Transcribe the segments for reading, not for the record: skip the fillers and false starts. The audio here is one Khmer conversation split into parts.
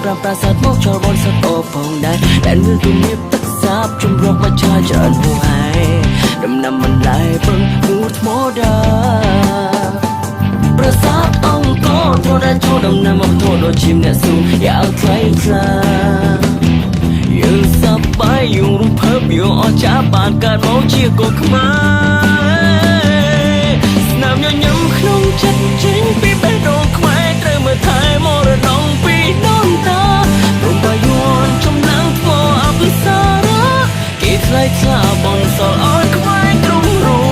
ប្រាំប្រាសាទមកចូលបនសត្វអូផងដែរដែលមើលទំនៀមទឹកសាបជំរកមកឆាច្រើនហួហើយដំណាំមិនឡាយពឹងគូថ្មដាប្រាសាទអង្គរធ្វើដល់ចូលដំណាំមកធ្វើដល់ឈាមអ្នកស៊ូយ៉ាងថ្លៃថ្លាយើងសប្បាយយងរំភើបយងអស្ចារ្យបានកើតមកជាកូនខ្មែរស្នាមញញឹមក្នុងចិត្តចេញពីបេះដូងខ្មែរត្រូវមើលថែមរតងពីដូនតារំបាយ័នចំណាំងធ្វើអបសារៈគេថ្លៃថ្លាបងសល់ឲ្យខ្មែរទ្រង់រង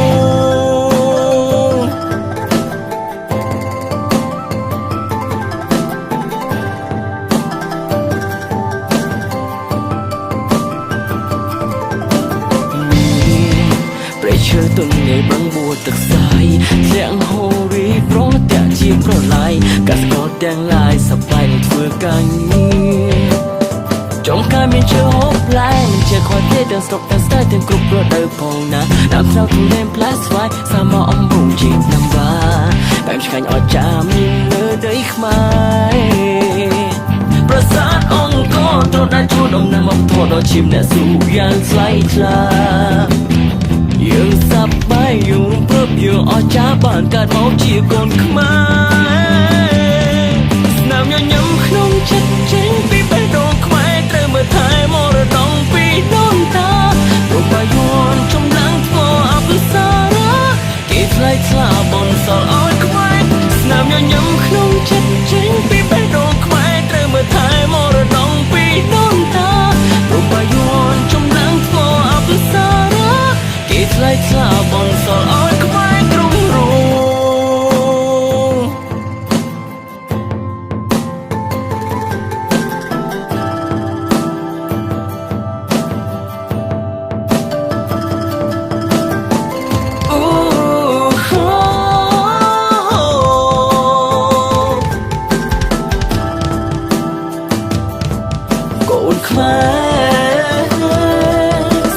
ឈើទុំនេះបឹងបួទឹកសាយធ្លាក់ហូរីប្រតាក់ជាប្រឡាយកសកលទាំងឡាយសប្បាយនឹងធ្វើការងារចំការមានឈើហូបផ្លែមិនជាខ្វះទេទាំងស្រុកទាំងស្ទើរទាំងគ្រប់ប្រដៅផងណាដើមស្រូវទុំលែមផ្លែស្វាយសាមកអំបូងជីកណាំបាបែបឆ្ងាញ់អស្ចារ្យមានលើដីខ្មែរប្រាសាទអង្គរត្រូវបានជួលដំណាំមកធ្វើដល់ឈាមអ្នកស៊ូយ៉ាងថ្លៃថ្លាយើងសប្បាយយងពើបយើងអស្ចារ្យបានកើតមកជាកូនខ្មែរស្នាមញញឹមក្នុងចិត្តចេញពីបេះដូងខ្មែរត្រូវមើលថែមរតងពីដូនតារំបាយ័នចំណាំងធ្វើអបសារៈគេថ្លៃថ្លាបនសល់ឲ្យខ្មែរស្នាមញញឹមក្នុងចិត្តចេញពីបេះដូងខ្មែរត្រូវមើលថែមរតងពីដូនតារំបាយ័នចំណាំងធ្វើអបសារៈគេថ្លៃថ្លាបនសល់ឲ្យខ្មែរទ្រង់រងកូនខ្មែរ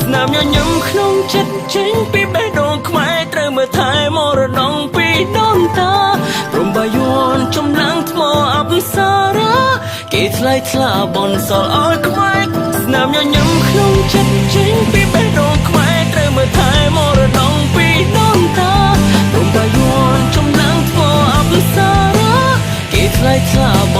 ស្នាមញញឹមក្នុងចិត្តចេញពីបេះដូងខ្មែរត្រូវមើលថែមរតងពីដូនតារំបាយ័នចំណាំងថ្មអបសារៈគេថ្លៃថ្លាបនសល់ឲ្យខ្មែរស្នាមញញឹមក្នុងចិត្តចេញពីបេះដូងខ្មែរត្រូវមើលថែមរតងពីដូនតារំបាយ័នចំណាំងថ្មអបសារៈគេថ្លៃថ្លាប